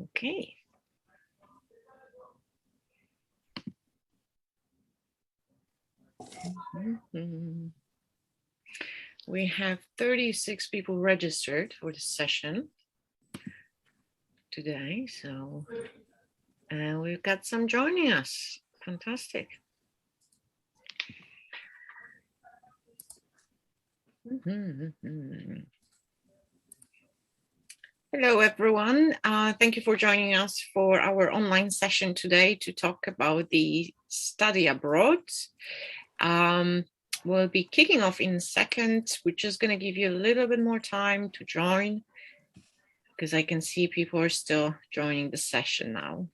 Okay. We have 36 people registered for the session today, so we've got some joining us. Fantastic. Hello, everyone. Thank you for joining us for our online session today to talk about the study abroad. We'll be kicking off in a second. We're just going to give you a little bit more time to join because I can see people are still joining the session now.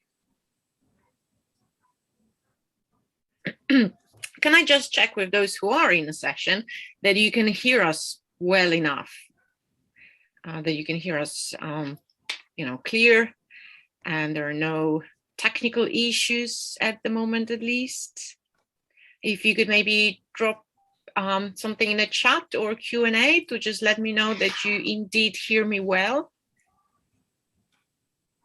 Can I just check with those who are in the session that you can hear us well enough? That you can hear us, clear, and there are no technical issues at the moment, at least. If you could maybe drop something in the chat or Q&A to just let me know that you indeed hear me well.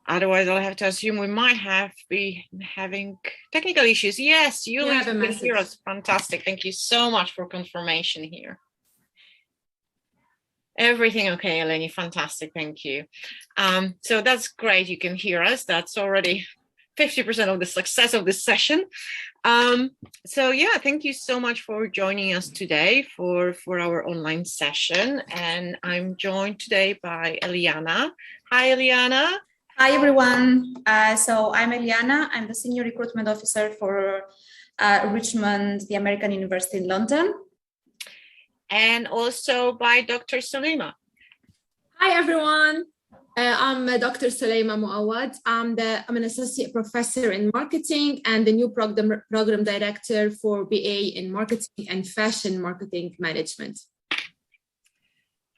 Otherwise, I'll have to assume we might be having technical issues. Yes, you can hear us. Fantastic. Thank you so much for confirmation here. Everything okay, Eleni? Fantastic, thank you. So that's great, you can hear us. That's already 50% of the success of this session. So yeah, thank you so much for joining us today for our online session. And I'm joined today by Eliana. Hi, Eliana. Hi, everyone. So I'm Eliana. I'm the Senior Recruitment Officer for Richmond, the American University in London. And also by Dr. Salima. Hi, everyone. I'm Dr. Salima Muawad. I'm an associate professor in marketing and the new program director for BA in marketing and fashion marketing management.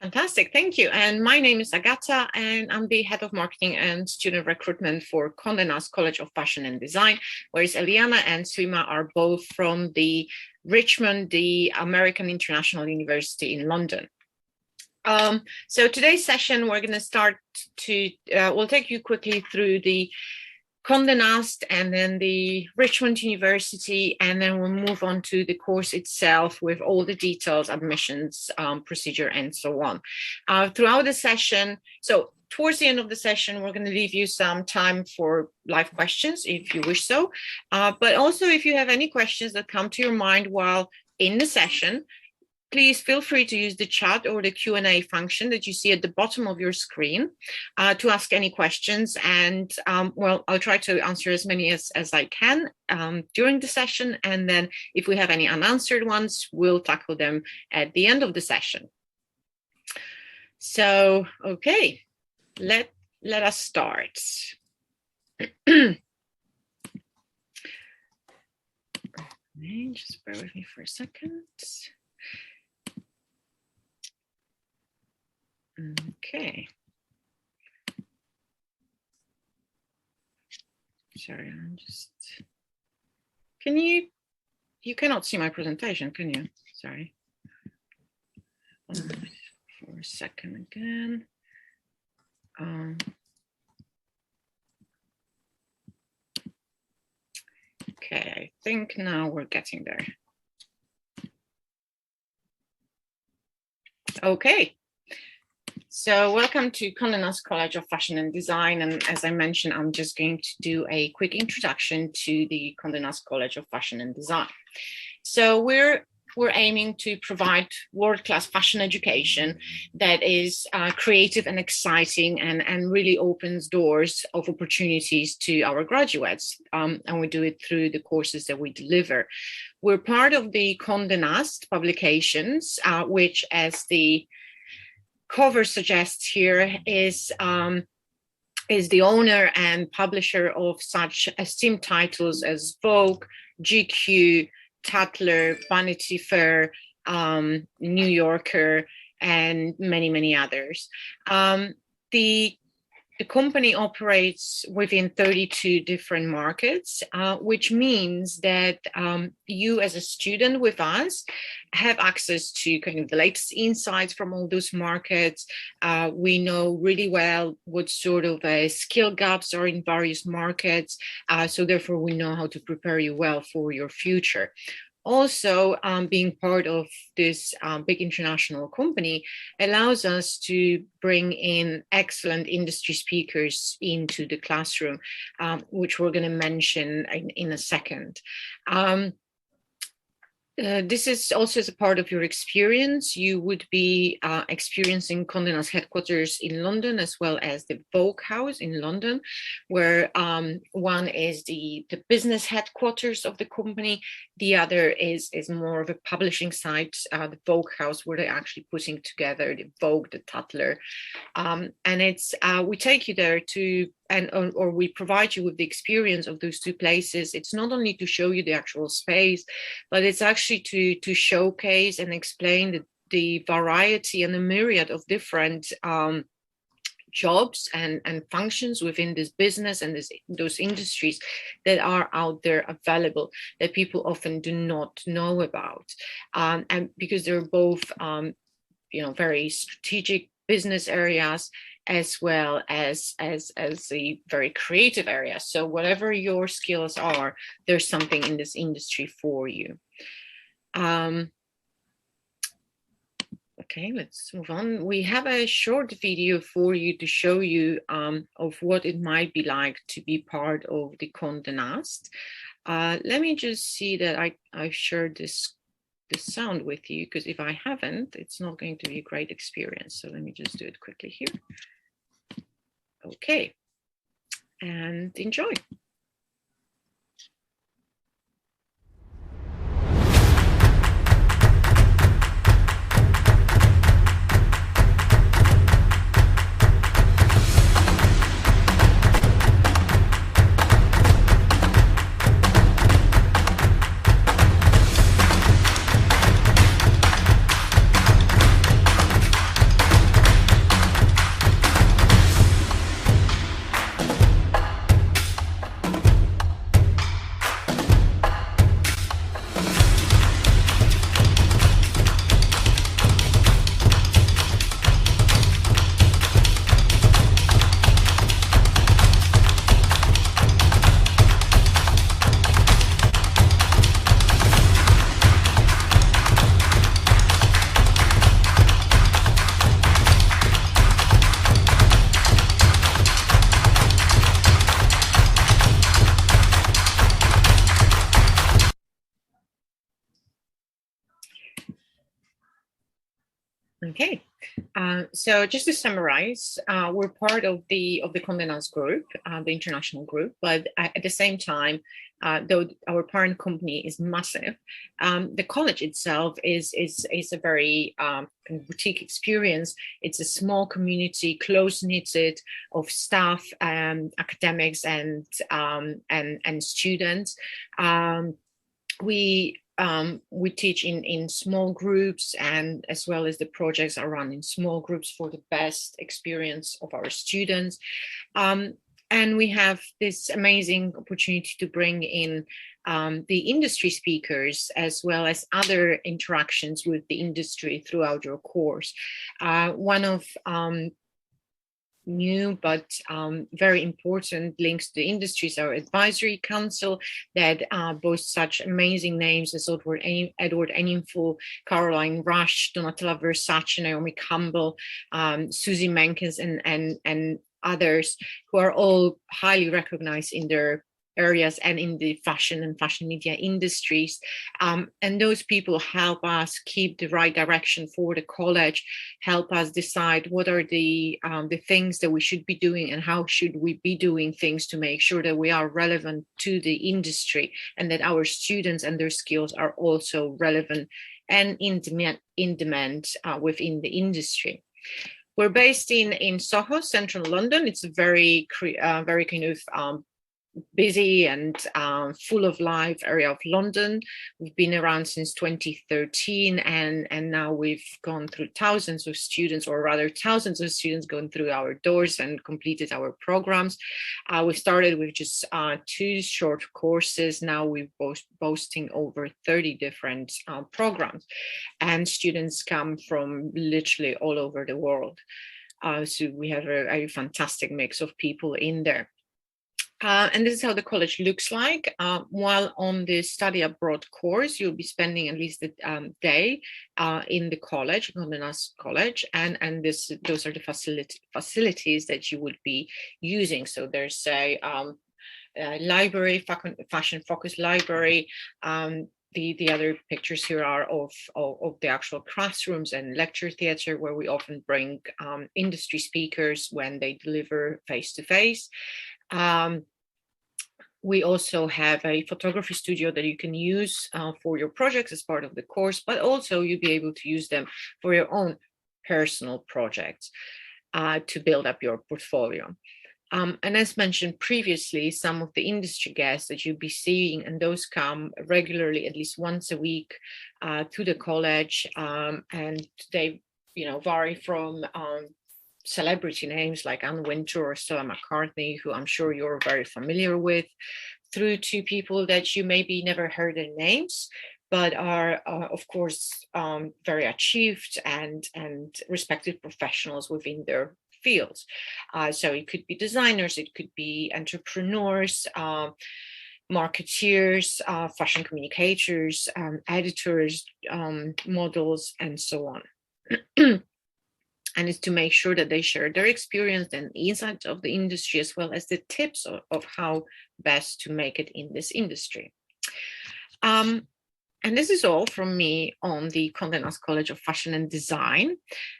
Fantastic, thank you. And my name is Agata, and I'm the head of marketing and student recruitment for Condé Nast College of Fashion and Design, whereas Eliana and Suima are both from the Richmond, the American International University in London. So today's session, we're going to start we'll take you quickly through the Condé Nast and then the Richmond University, and then we'll move on to the course itself with all the details, admissions, procedure, and so on. Throughout the session, so towards the end of the session, we're going to leave you some time for live questions if you wish so. But also, if you have any questions that come to your mind while in the session, please feel free to use the chat or the Q&A function that you see at the bottom of your screen to ask any questions. And well, I'll try to answer as many as I can during the session. And then if we have any unanswered ones, we'll tackle them at the end of the session. So, okay, let us start. Just bear with me for a second. Okay. Sorry, I'm just, you cannot see my presentation, can you? Sorry. For a second again. Okay, I think now we're getting there. Okay. So welcome to Condé Nast College of Fashion and Design. And as I mentioned, I'm just going to do a quick introduction to the Condé Nast College of Fashion and Design. So we're aiming to provide world-class fashion education that is creative and exciting and really opens doors of opportunities to our graduates. And we do it through the courses that we deliver. We're part of the Condé Nast publications, which, as the cover suggests here, is the owner and publisher of such esteemed titles as Vogue, GQ, Tatler, Vanity Fair, New Yorker, and many, many others. The the company operates within 32 different markets, which means that you as a student with us have access to kind of the latest insights from all those markets. We know really well what sort of skill gaps are in various markets. So therefore, we know how to prepare you well for your future. Also, being part of this big international company allows us to bring in excellent industry speakers into the classroom, which we're going to mention in a second. This is also as a part of your experience. You would be experiencing Condé Nast headquarters in London, as well as the Vogue House in London, where one is the business headquarters of the company. The other is more of a publishing site, the Vogue House, where they're actually putting together the Vogue, the Tatler. And it's we take you there to or we provide you with the experience of those two places. It's not only to show you the actual space, but it's actually to showcase and explain the variety and the myriad of different jobs and functions within this business and those industries that are out there available that people often do not know about. And because they're both, very strategic business areas, as well as a very creative area. So whatever your skills are, there's something in this industry for you. Okay, let's move on. We have a short video for you to show you of what it might be like to be part of the Condé Nast. Let me just see that I've shared the sound with you, because if I haven't, it's not going to be a great experience. So let me just do it quickly here. Okay, and enjoy. Okay, so just to summarize, we're part of the Condé Nast group, the international group, but at the same time, though our parent company is massive, the college itself is a very boutique experience. It's a small community, close knitted of staff, academics, and students. We teach in small groups, and as well as the projects are run in small groups for the best experience of our students. And we have this amazing opportunity to bring in the industry speakers, as well as other interactions with the industry throughout your course. One of new but very important links to the industries, our advisory council that boasts such amazing names as Edward Enninful, Caroline Rush, Donatella Versace, Naomi Campbell, Susie Menkes, and others who are all highly recognized in their areas and in the fashion and fashion media industries. And those people help us keep the right direction for the college, help us decide what are the things that we should be doing and how should we be doing things to make sure that we are relevant to the industry and that our students and their skills are also relevant and in demand within the industry. We're based in Soho, central London. It's a very kind of busy and full of life area of London. We've been around since 2013, and now we've gone through thousands of students, or rather thousands of students going through our doors and completed our programs. We started with just 2 short courses. Now we're boasting over 30 different programs, and students come from literally all over the world. So we have a fantastic mix of people in there. And this is how the college looks like. While on the study abroad course, you'll be spending at least a day in the college, Condé Nast College, and those are the facilities that you would be using. So there's a library, fashion-focused library. The other pictures here are of the actual classrooms and lecture theatre, where we often bring industry speakers when they deliver face-to-face. We also have a photography studio that you can use for your projects as part of the course, but also you'll be able to use them for your own personal projects to build up your portfolio. And as mentioned previously, some of the industry guests that you'll be seeing, and those come regularly, at least once a week, to the college, and they, vary from celebrity names like Anne Wintour or Stella McCartney, who I'm sure you're very familiar with, through to people that you maybe never heard their names, but are of course very achieved and respected professionals within their fields. So it could be designers, it could be entrepreneurs, marketeers, fashion communicators, editors, models, and so on. And it's to make sure that they share their experience and insights of the industry, as well as the tips of how best to make it in this industry. And this is all from me on the Condé Nast College of Fashion and Design.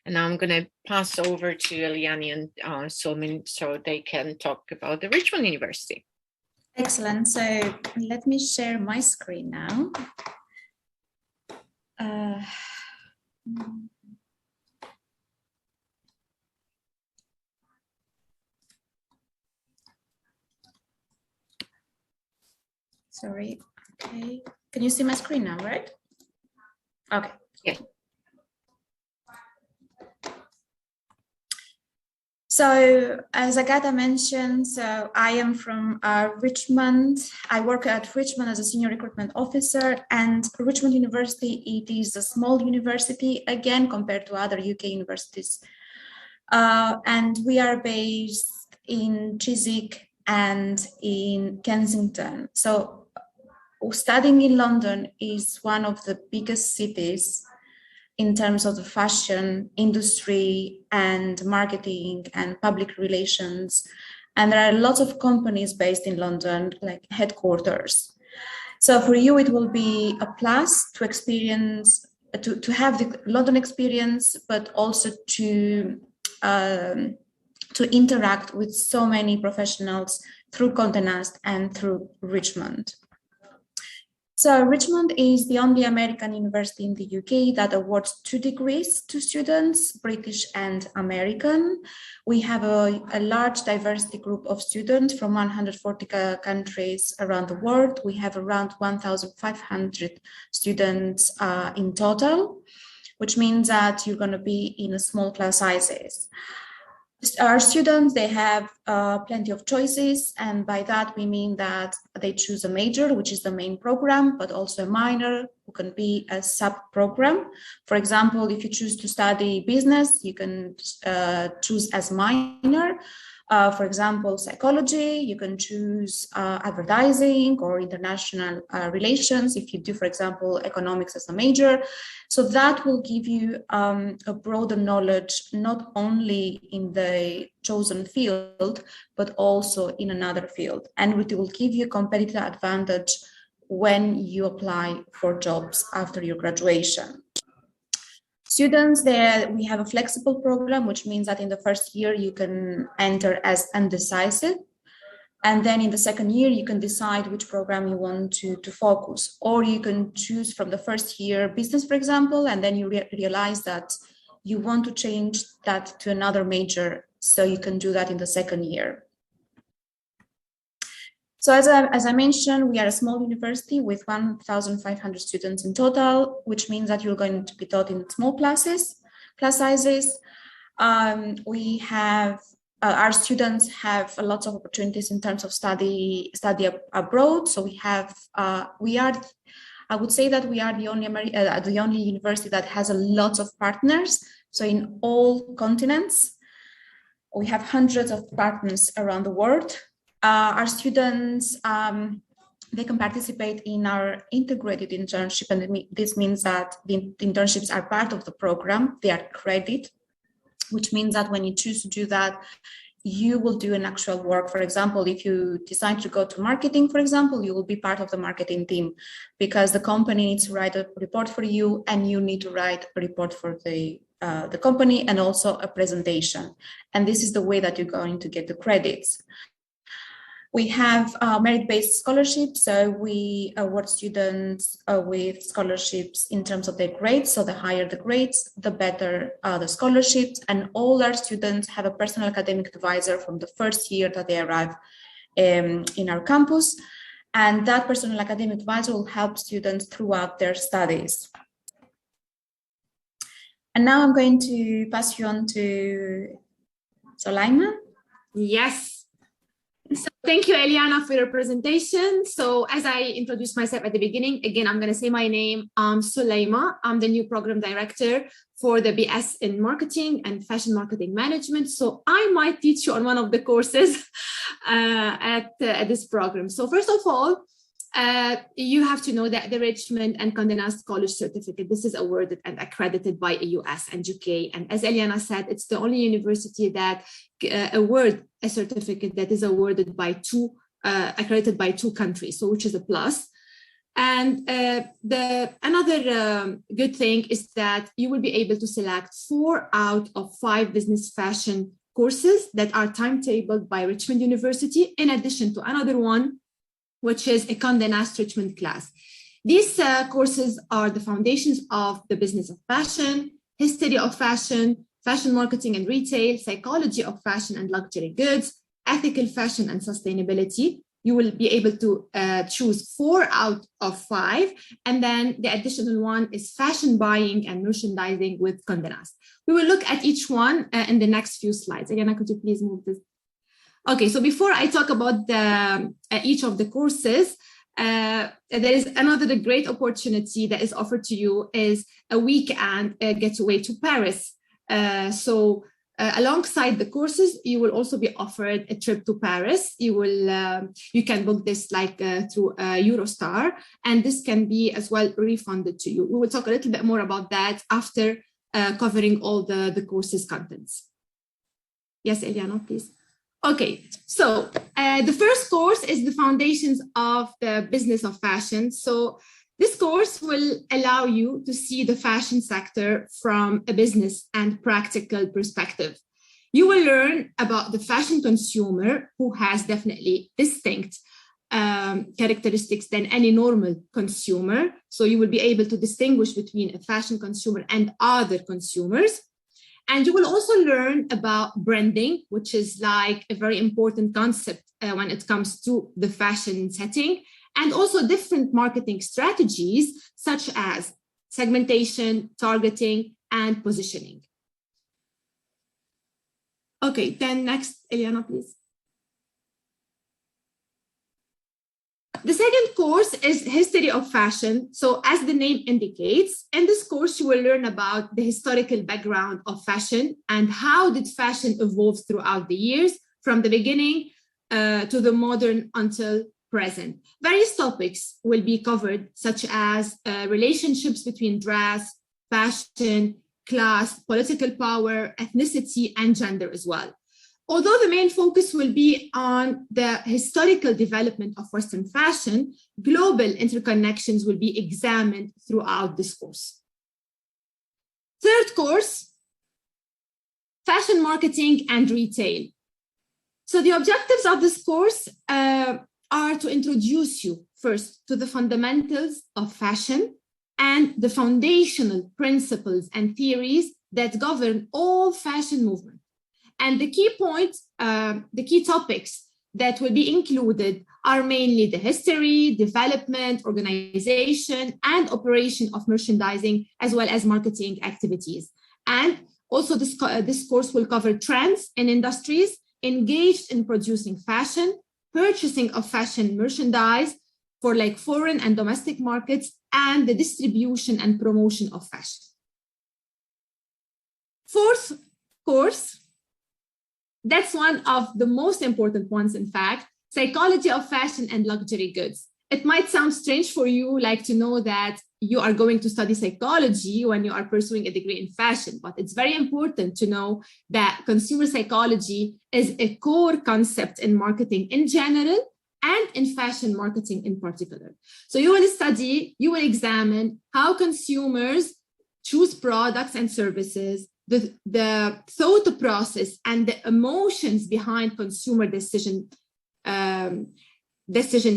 And now I'm going to pass over to Eliane and Solmin so they can talk about the Richmond University. Excellent. So let me share my screen now. Sorry. Okay. Can you see my screen now, right? Okay. Yeah. So as Agatha mentioned, so I am from Richmond. I work at Richmond as a senior recruitment officer, and Richmond University, it is a small university, again, compared to other UK universities. And we are based in Chiswick and in Kensington. So studying in London is one of the biggest cities in terms of the fashion industry and marketing and public relations. And there are lots of companies based in London, like headquarters. So for you, it will be a plus to experience, to have the London experience, but also to interact with so many professionals through Condé Nast and through Richmond. So Richmond is the only American university in the UK that awards 2 degrees to students, British and American. We have a large diversity group of students from 140 countries around the world. We have around 1,500 students in total, which means that you're going to be in a small class sizes. Our students, they have plenty of choices, and by that we mean that they choose a major, which is the main program, but also a minor, who can be a sub-program. For example, if you choose to study business, you can choose as minor. For example, psychology, you can choose advertising or international relations if you do, for example, economics as a major. So that will give you a broader knowledge, not only in the chosen field, but also in another field. And it will give you a competitive advantage when you apply for jobs after your graduation. Students, there we have a flexible program, which means that in the first year you can enter as undecisive, and then in the second year you can decide which program you want to focus, or you can choose from the first year business, for example, and then you realize that you want to change that to another major, so you can do that in the second year. So as I mentioned, we are a small university with 1,500 students in total, which means that you're going to be taught in small class sizes. We have our students have a lot of opportunities in terms of study abroad. So I would say that we are the only university that has a lot of partners. So in all continents, we have hundreds of partners around the world. Our students, they can participate in our integrated internship, and this means that the internships are part of the program. They are credit, which means that when you choose to do that, you will do an actual work. For example, if you decide to go to marketing, for example, you will be part of the marketing team because the company needs to write a report for you, and you need to write a report for the company and also a presentation. And this is the way that you're going to get the credits. We have merit-based scholarships, so we award students with scholarships in terms of their grades. So the higher the grades, the better the scholarships. And all our students have a personal academic advisor from the first year that they arrive in our campus. And that personal academic advisor will help students throughout their studies. And now I'm going to pass you on to Soleima. Yes. So thank you, Eliana, for your presentation. So as I introduced myself at the beginning, again, I'm going to say my name. I'm Soleima. I'm the new program director for the BS in Marketing and Fashion Marketing Management. So I might teach you on one of the courses at this program. So first of all, you have to know that the Richmond and Condensed College certificate, this is awarded and accredited by US and UK. And as Eliana said, it's the only university that award a certificate that is awarded by accredited by two countries, so which is a plus. And another good thing is that you will be able to select 4 out of 5 business fashion courses that are timetabled by Richmond University, in addition to another one, which is a Condé Nast Richmond class. These courses are the foundations of the business of fashion, history of fashion, fashion marketing and retail, psychology of fashion and luxury goods, ethical fashion and sustainability. You will be able to choose 4 out of 5. And then the additional one is fashion buying and merchandising with Condé Nast. We will look at each one in the next few slides. Again, could you please move this? Okay, so before I talk about each of the courses, there is another great opportunity that is offered to you is a weekend getaway to Paris. Alongside the courses, you will also be offered a trip to Paris. You can book this like through Eurostar, and this can be as well refunded to you. We will talk a little bit more about that after covering all the courses contents. Yes, Eliana, please. Okay, so the first course is the foundations of the business of fashion. So this course will allow you to see the fashion sector from a business and practical perspective. You will learn about the fashion consumer, who has definitely distinct characteristics than any normal consumer. So you will be able to distinguish between a fashion consumer and other consumers. And you will also learn about branding, which is like a very important concept when it comes to the fashion setting, and also different marketing strategies such as segmentation, targeting, and positioning. Okay, then next, Eliana, please. The second course is History of Fashion. So as the name indicates, in this course, you will learn about the historical background of fashion and how did fashion evolve throughout the years from the beginning to the modern until present. Various topics will be covered, such as relationships between dress, fashion, class, political power, ethnicity, and gender as well. Although the main focus will be on the historical development of Western fashion, global interconnections will be examined throughout this course. Third course, fashion marketing and retail. So the objectives of this course are to introduce you first to the fundamentals of fashion and the foundational principles and theories that govern all fashion movement. And the key points, the key topics that will be included are mainly the history, development, organization, and operation of merchandising, as well as marketing activities. And also this course will cover trends in industries engaged in producing fashion, purchasing of fashion merchandise for like foreign and domestic markets, and the distribution and promotion of fashion. Fourth course, that's one of the most important ones, in fact, psychology of fashion and luxury goods. It might sound strange for you, like to know that you are going to study psychology when you are pursuing a degree in fashion, but it's very important to know that consumer psychology is a core concept in marketing in general and in fashion marketing in particular. So you will examine how consumers choose products and services, the thought process and the emotions behind consumer decision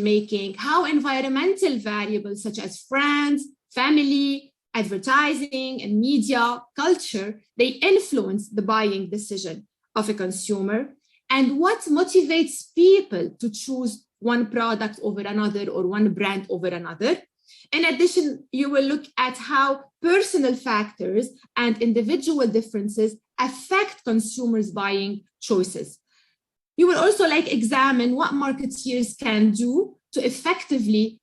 making, how environmental variables such as friends, family, advertising, and media, culture, they influence the buying decision of a consumer, and what motivates people to choose one product over another or one brand over another. In addition, you will look at how personal factors and individual differences affect consumers' buying choices. You will also examine what marketeers can do to effectively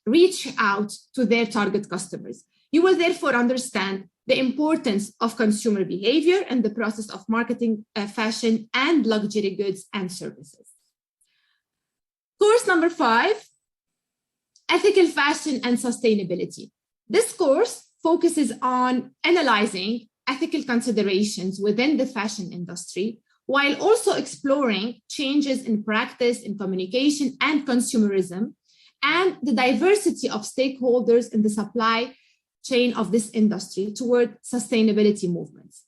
reach out to their target customers. You will therefore understand the importance of consumer behavior in the process of marketing fashion and luxury goods and services. Course number 5, ethical fashion and sustainability. This course focuses on analyzing ethical considerations within the fashion industry, while also exploring changes in practice, in communication, and consumerism, and the diversity of stakeholders in the supply chain of this industry toward sustainability movements.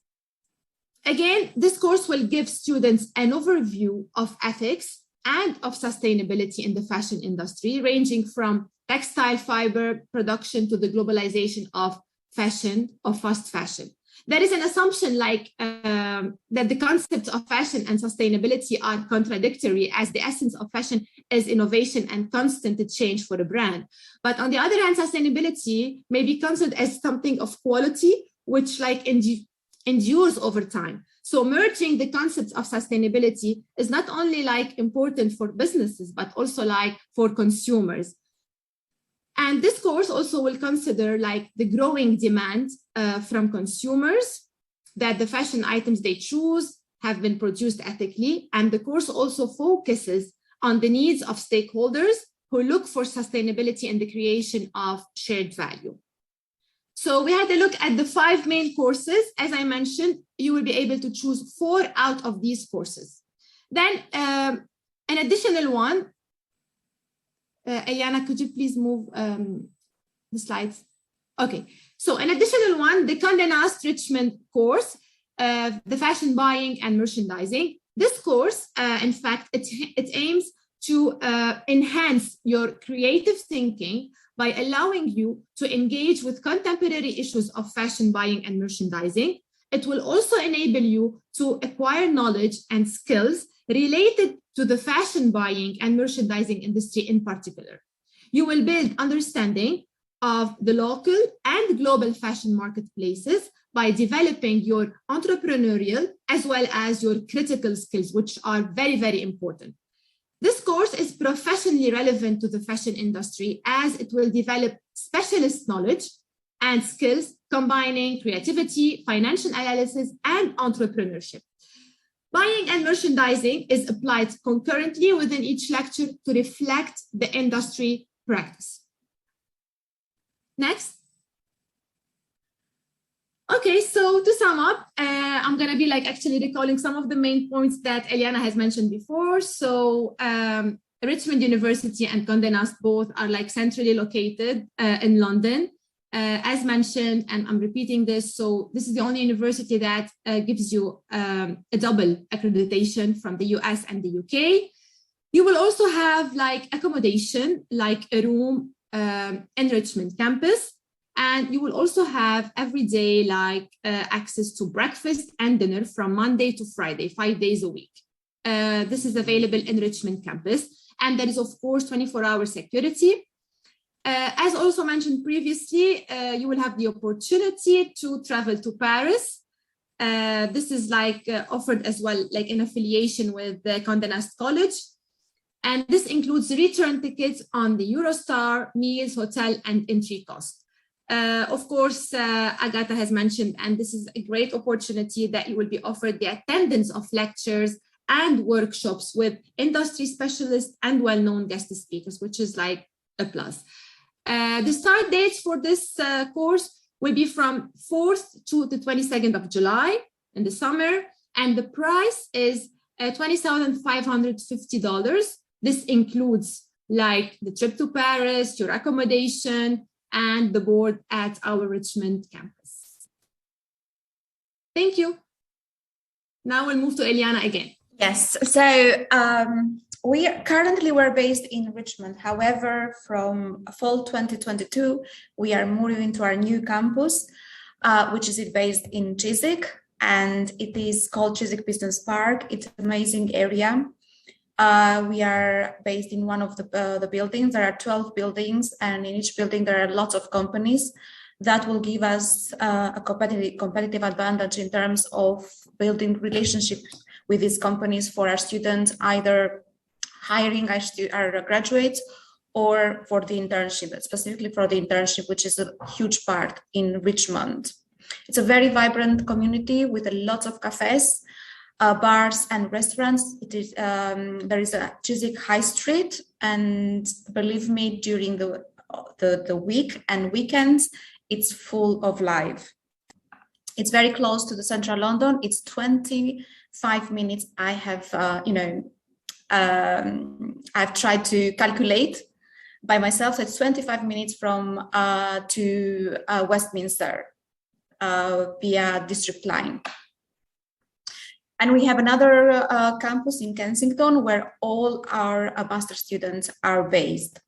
Again, this course will give students an overview of ethics and of sustainability in the fashion industry, ranging from textile fiber production to the globalization of fashion, of fast fashion. There is an assumption that the concepts of fashion and sustainability are contradictory, as the essence of fashion is innovation and constant change for a brand. But on the other hand, sustainability may be considered as something of quality, which endures over time. So merging the concepts of sustainability is not only important for businesses, but also for consumers. And this course also will consider the growing demand from consumers, that the fashion items they choose have been produced ethically. And the course also focuses on the needs of stakeholders who look for sustainability in the creation of shared value. So we had a look at the 5 main courses. As I mentioned, you will be able to choose 4 out of these courses. Then an additional one, Eliana, could you please move the slides? Okay, so an additional one, the Condé Nast Richmond course, the fashion buying and merchandising. This course, in fact, it aims to enhance your creative thinking by allowing you to engage with contemporary issues of fashion buying and merchandising. It will also enable you to acquire knowledge and skills related to the fashion buying and merchandising industry in particular. You will build understanding of the local and global fashion marketplaces by developing your entrepreneurial as well as your critical skills, which are very, very important. This course is professionally relevant to the fashion industry, as it will develop specialist knowledge and skills combining creativity, financial analysis, and entrepreneurship. Buying and merchandising is applied concurrently within each lecture to reflect the industry practice. Next. Okay, so to sum up, I'm going to be actually recalling some of the main points that Eliana has mentioned before. So Richmond University and Condé Nast both are centrally located in London. As mentioned, and I'm repeating this, so this is the only university that gives you a double accreditation from the US and the UK. You will also have accommodation, a room in Richmond campus, and you will also have everyday access to breakfast and dinner from Monday to Friday, 5 days a week. This is available in Richmond campus. And there is, of course, 24-hour security. As also mentioned previously, you will have the opportunity to travel to Paris. This is like offered as well, like in affiliation with the Condensed College. And this includes return tickets on the Eurostar, meals, hotel, and entry cost. Of course, Agatha has mentioned, and this is a great opportunity that you will be offered the attendance of lectures and workshops with industry specialists and well-known guest speakers, which is like a plus. The start dates for this course will be from 4th to the 22nd of July in the summer, and the price is $20,550. This includes like the trip to Paris, your accommodation, and the board at our Richmond campus. Thank you. Now we'll move to Eliana again. Yes, so we're based in Richmond. However, from fall 2022, we are moving to our new campus, which is based in Chiswick, and it is called Chiswick Business Park. It's an amazing area. We are based in one of the buildings. There are 12 buildings, and in each building there are lots of companies. That will give us a competitive advantage in terms of building relationships with these companies for our students, either hiring our graduates or for the internship, specifically for the internship, which is a huge part in Richmond. It's a very vibrant community with a lot of cafes, bars and restaurants. It is there is a Chiswick High Street, and believe me, during the week and weekends, it's full of life. It's very close to the central London. It's 25 minutes. I have, I've tried to calculate by myself. So it's 25 minutes from to Westminster via District Line. And we have another campus in Kensington where all our master students are based.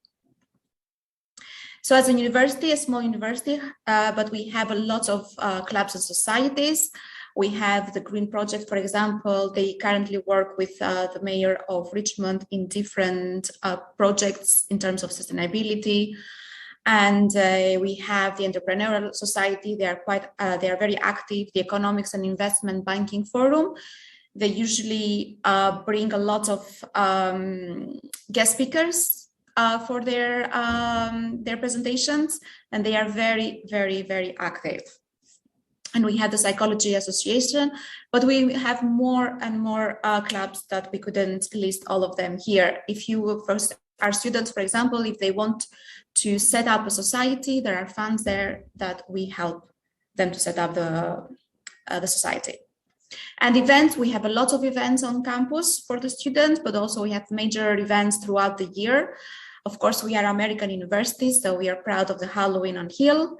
So as a university, a small university, but we have a lot of clubs and societies. We have the Green Project, for example. They currently work with the mayor of Richmond in different projects in terms of sustainability. And we have the Entrepreneurial Society. They are very active. The Economics and Investment Banking Forum. They usually bring a lot of guest speakers for their presentations, and they are very, very, very active. And we have the Psychology Association, but we have more and more clubs that we couldn't list all of them here. If you first, our students, for example, if they want to set up a society, there are funds there that we help them to set up the society. And events, we have a lot of events on campus for the students, but also we have major events throughout the year. Of course, we are American University, so we are proud of the Halloween on Hill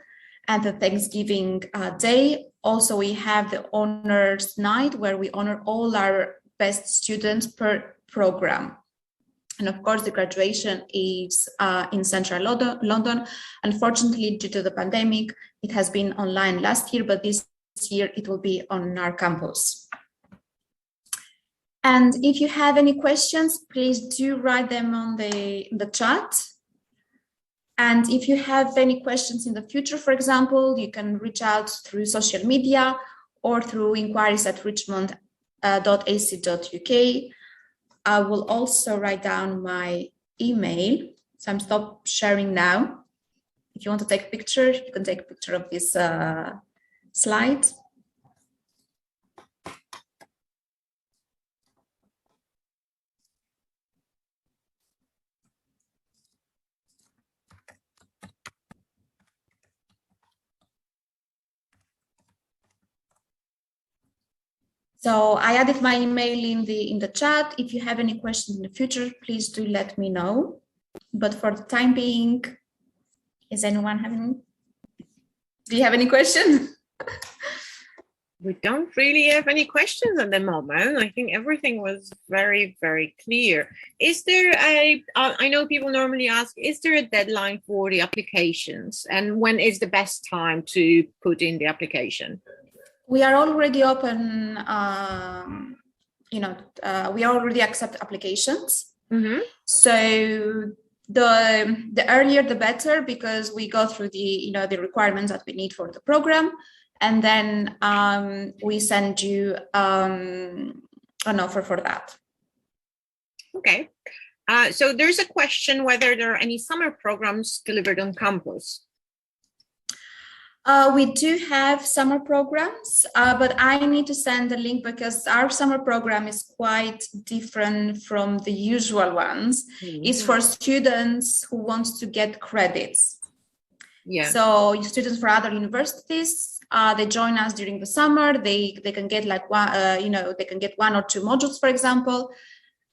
and the Thanksgiving Day. Also, we have the Honors Night, where we honor all our best students per program. And of course, the graduation is in central London. Unfortunately, due to the pandemic, it has been online last year, but this year it will be on our campus. And if you have any questions, please do write them on the chat. And if you have any questions in the future, for example, you can reach out through social media or through inquiries@richmond.ac.uk. I will also write down my email. So I'm stop sharing now. If you want to take a picture, you can take a picture of this slide. So I added my email in the chat. If you have any questions in the future, please do let me know. But for the time being, is anyone having? Do you have any questions? We don't really have any questions at the moment. I think everything was very, very clear. Is there I know people normally ask, is there a deadline for the applications? And when is the best time to put in the application? We are already open, we already accept applications. Mhm. So the earlier the better, because we go through the requirements that we need for the program, and then we send you an offer for that. Okay. So there's a question whether there are any summer programs delivered on campus. We do have summer programs, but I need to send a link because our summer program is quite different from the usual ones. Mm-hmm. It's for students who want to get credits. Yeah. So students for other universities, they join us during the summer. They can get like they can get 1 or 2 modules, for example,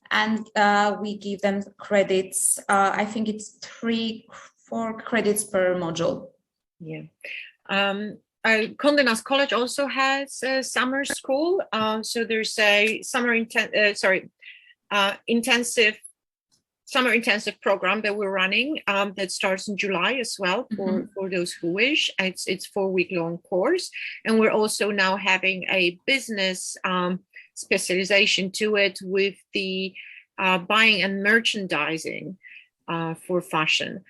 and we give them credits. I think it's 3-4 credits per module. Yeah. Condé Nast College also has a summer school. So there's a summer intensive program that we're running that starts in July as well for those who wish. It's 4-week-long course, and we're also now having a business specialization to it with the buying and merchandising for fashion.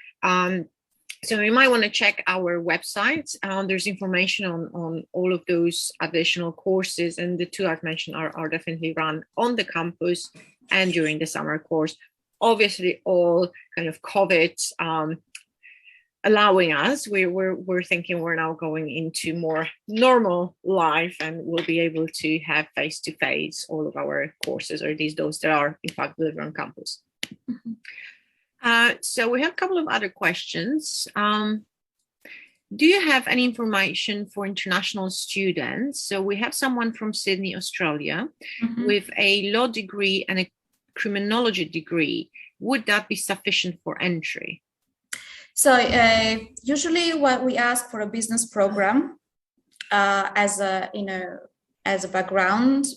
So you might want to check our website. There's information on all of those additional courses, and the 2 I've mentioned are definitely run on the campus and during the summer course. Obviously, all kind of COVID allowing us, we're thinking we're now going into more normal life, and we'll be able to have face-to-face all of our courses, or at least those that are in fact delivered on campus. Mm-hmm. So we have a couple of other questions. Do you have any information for international students? So we have someone from Sydney, Australia, with a law degree and a criminology degree. Would that be sufficient for entry? So usually what we ask for a business program as a background,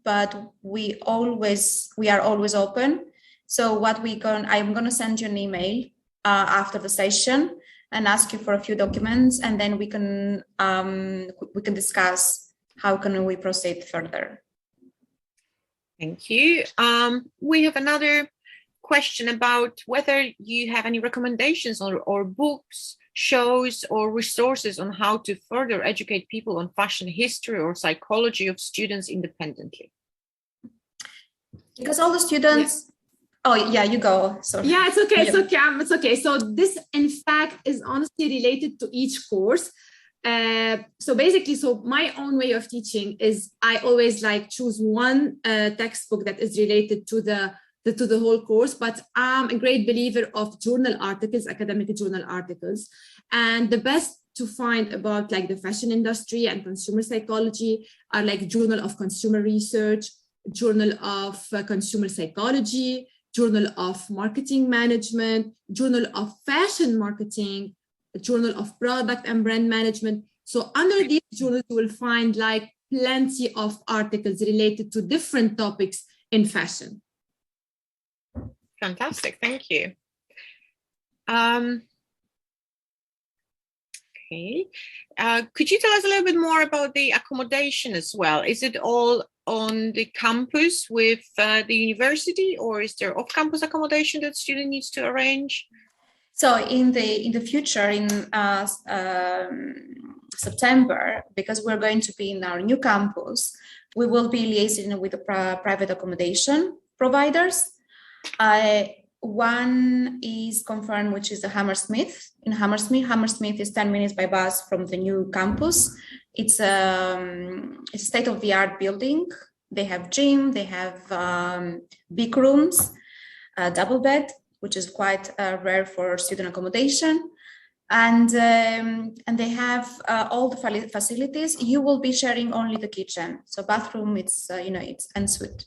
but we are always open. So I'm going to send you an email after the session and ask you for a few documents, and then we can discuss how can we proceed further. Thank you. We have another question about whether you have any recommendations or books, shows, or resources on how to further educate people on fashion history or psychology of students independently. Because all the students... Yeah. Oh, yeah, you go. Sorry. Yeah, it's okay. It's okay. It's okay. So this, in fact, is honestly related to each course. So basically, my own way of teaching is I always choose one textbook that is related to the whole course. But I'm a great believer of journal articles, academic journal articles, and the best to find about the fashion industry and consumer psychology are Journal of Consumer Research, Journal of Consumer Psychology, Journal of Marketing Management, Journal of Fashion Marketing, Journal of Product and Brand Management. So under these journals, you will find plenty of articles related to different topics in fashion. Fantastic, thank you. Okay, could you tell us a little bit more about the accommodation as well? Is it all on the campus with the university, or is there off-campus accommodation that student needs to arrange? So in the future, in September, because we're going to be in our new campus, we will be liaising with the private accommodation providers. One is confirmed, which is the Hammersmith. In Hammersmith is 10 minutes by bus from the new campus. It's a state-of-the-art building. They have gym, they have big rooms, double bed, which is quite rare for student accommodation. And they have all the facilities. You will be sharing only the kitchen. So bathroom, it's ensuite.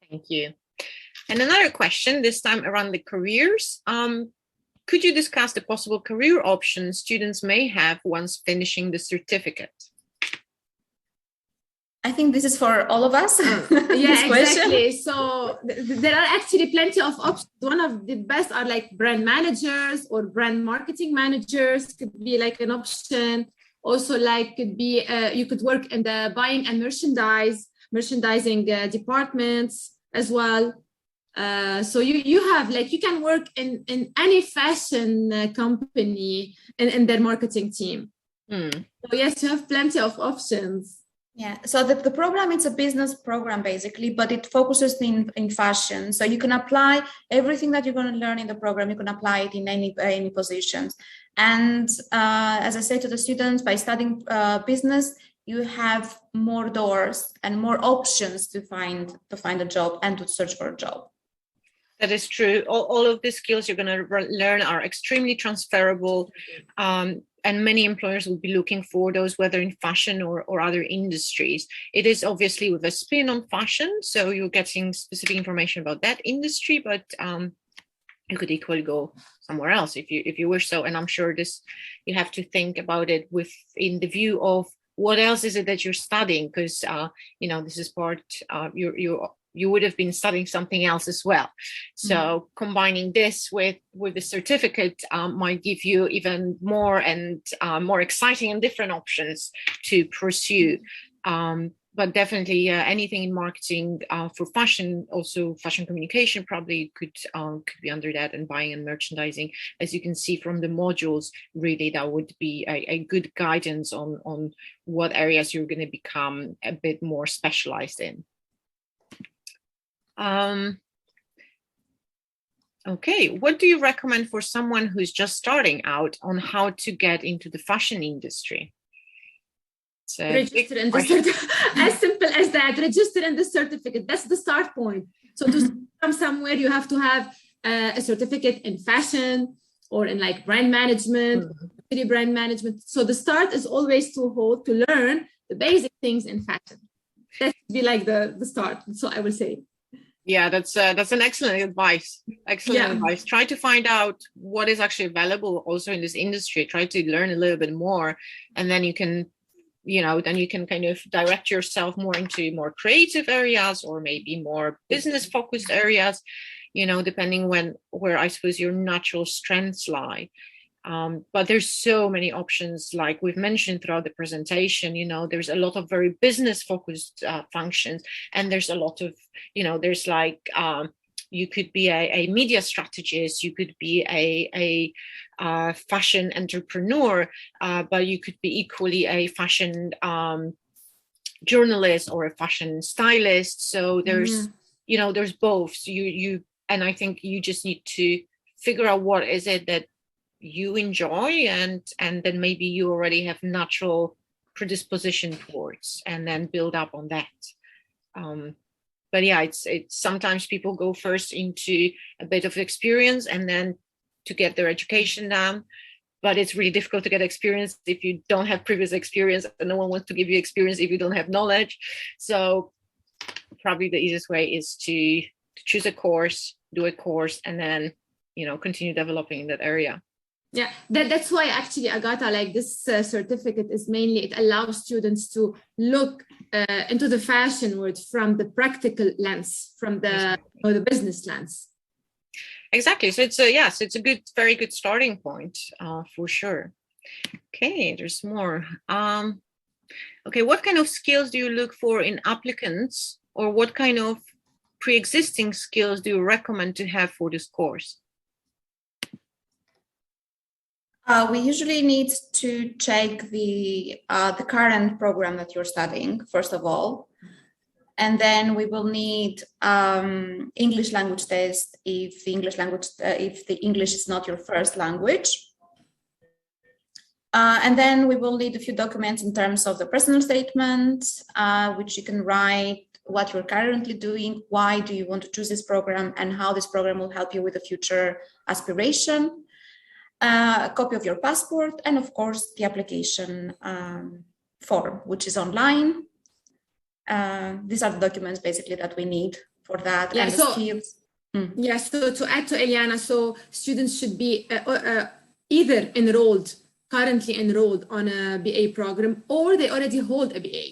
Thank you. And another question, this time around the careers. Could you discuss the possible career options students may have once finishing the certificate? I think this is for all of us. Yeah, exactly. So there are actually plenty of options. One of the best are brand managers or brand marketing managers could be an option. Also, could be you could work in the buying and merchandising departments as well. So you have like, you can work in any fashion company in their marketing team. So yes, you have plenty of options. Yeah, so the program, it's a business program basically, but it focuses in fashion. So you can apply everything that you're going to learn in the program, you can apply it in any positions. And as I say to the students, by studying business, you have more doors and more options to find a job and to search for a job. That is true. All of the skills you're going to learn are extremely transferable. And many employers will be looking for those, whether in fashion or other industries. It is obviously with a spin on fashion, so you're getting specific information about that industry, but you could equally go somewhere else if you wish so. And I'm sure you have to think about it in the view of what else is it that you're studying, because this is part you would have been studying something else as well. So combining this with the certificate might give you even more and more exciting and different options to pursue. But definitely anything in marketing for fashion, also fashion communication probably could be under that, and buying and merchandising. As you can see from the modules, really that would be a good guidance on what areas you're going to become a bit more specialized in. Okay, what do you recommend for someone who's just starting out on how to get into the fashion industry? Register in the as simple as that. Register in the certificate. That's the start point. So to come somewhere, you have to have a certificate in fashion or in like brand management, brand management. So the start is always to learn the basic things in fashion. That would be like the start. So I will say. Yeah, that's an excellent advice. Advice. Try to find out what is actually available also in this industry. Try to learn a little bit more, and then you can kind of direct yourself more into more creative areas or maybe more business focused areas, depending where I suppose your natural strengths lie. But there's so many options, like we've mentioned throughout the presentation. There's a lot of very business focused functions, and there's a lot of, there's like you could be a media strategist, you could be a fashion entrepreneur, but you could be equally a fashion journalist or a fashion stylist. So there's there's both. So and I think you just need to figure out what is it that you enjoy, and then maybe you already have natural predisposition towards, and then build up on that. But yeah, it's sometimes people go first into a bit of experience and then to get their education down, but it's really difficult to get experience if you don't have previous experience, and no one wants to give you experience if you don't have knowledge. So probably the easiest way is to choose a course, do a course, and then continue developing in that area. Yeah, that's why actually Agata, like this certificate is mainly, it allows students to look into the fashion world from the practical lens, from the business lens. Exactly. So it's a very good starting point for sure. Okay, there's more. Okay, what kind of skills do you look for in applicants, or what kind of pre-existing skills do you recommend to have for this course? We usually need to check the current program that you're studying, first of all. And then we will need English language test if the English is not your first language. And then we will need a few documents in terms of the personal statement, which you can write what you're currently doing, why do you want to choose this program, and how this program will help you with a future aspiration. A copy of your passport, and of course the application form, which is online. These are the documents basically that we need for that, and the skills. Yeah, so to add to Eliana, so students should be either currently enrolled on a BA program, or they already hold a BA.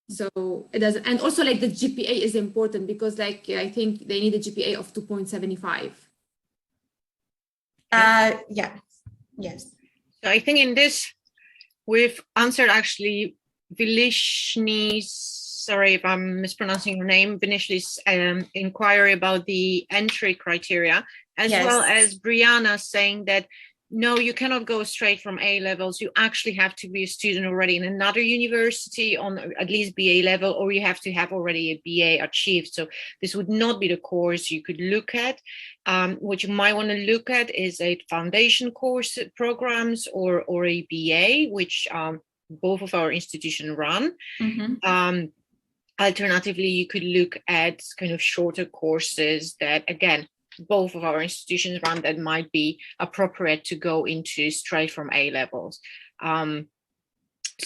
So it doesn't, and also like the GPA is important, because like I think they need a GPA of 2.75. Yes. So I think in this, we've answered actually Vilishni's sorry if I'm mispronouncing your name, Vinishli's inquiry about the entry criteria, as well as Brianna saying that no, you cannot go straight from A levels. You actually have to be a student already in another university on at least BA level, or you have to have already a BA achieved. So this would not be the course you could look at. What you might want to look at is a foundation course programs or a BA, which both of our institutions run. Alternatively, you could look at kind of shorter courses that, again, both of our institutions run that might be appropriate to go into straight from A levels.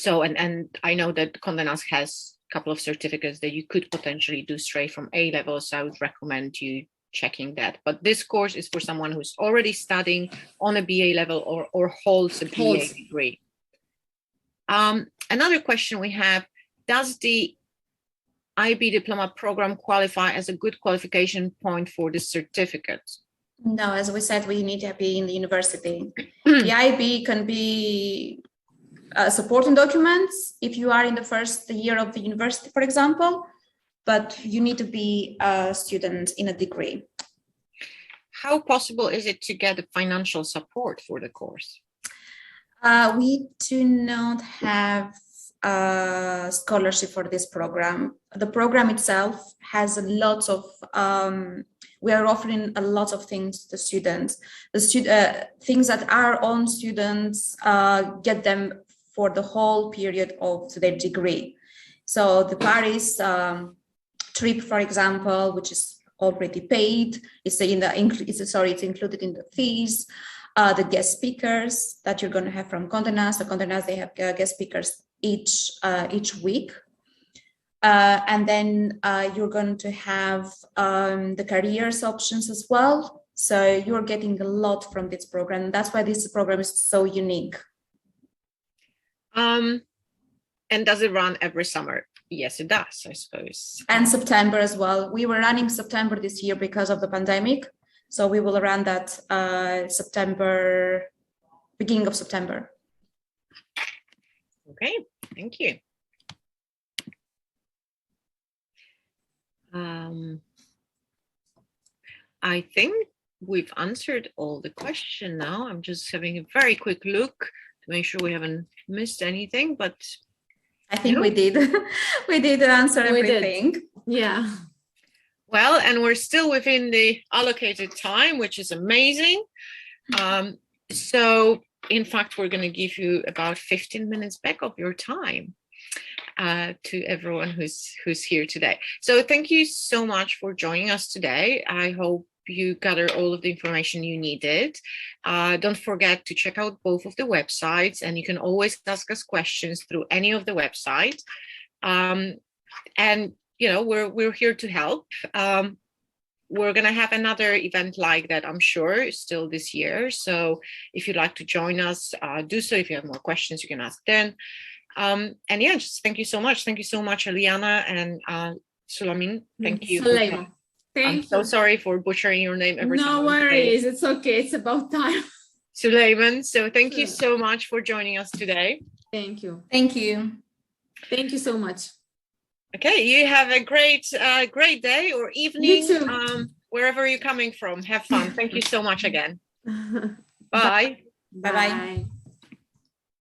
So, and I know that Condé Nast has a couple of certificates that you could potentially do straight from A levels. So I would recommend you checking that. But this course is for someone who's already studying on a BA level or holds a BA degree. Another question we have, does the IB diploma program qualify as a good qualification point for the certificate? No, as we said, we need to be in the university. The IB can be supporting documents if you are in the first year of the university, for example, but you need to be a student in a degree. How possible is it to get the financial support for the course? We do not have a scholarship for this program. The program itself has a lot of, we are offering a lot of things to the students. The things that our own students get them for the whole period of their degree. So the Paris trip, for example, which is already paid, it's included in the fees. The guest speakers that you're going to have from Condé Nast. The Condé Nast, they have guest speakers each week. And then you're going to have the careers options as well. So you're getting a lot from this program. That's why this program is so unique. And does it run every summer? Yes, it does, I suppose. And September as well. We were running September this year because of the pandemic. So we will run that beginning of September. Okay, thank you. I think we've answered all the questions now. I'm just having a very quick look to make sure we haven't missed anything, but I think we did. We did answer everything. Yeah. Well, and we're still within the allocated time, which is amazing. So in fact, we're going to give you about 15 minutes back of your time to everyone who's here today. So thank you so much for joining us today. I hope you gathered all of the information you needed. Don't forget to check out both of the websites, and you can always ask us questions through any of the websites. And you know, we're here to help. We're going to have another event like that, I'm sure, still this year. So if you'd like to join us, do so. If you have more questions, you can ask then. And yeah, just thank you so much. Thank you so much, Eliana and Sulamin. Thank you. Sulaiman. I'm so sorry for butchering your name every time. No worries. It's okay. It's about time. Sulaiman. So thank you so much for joining us today. Thank you. Thank you. Thank you so much. Okay, you have a great day or evening. You too. Wherever you're coming from. Have fun. Thank you so much again. Bye. Bye. Bye-bye.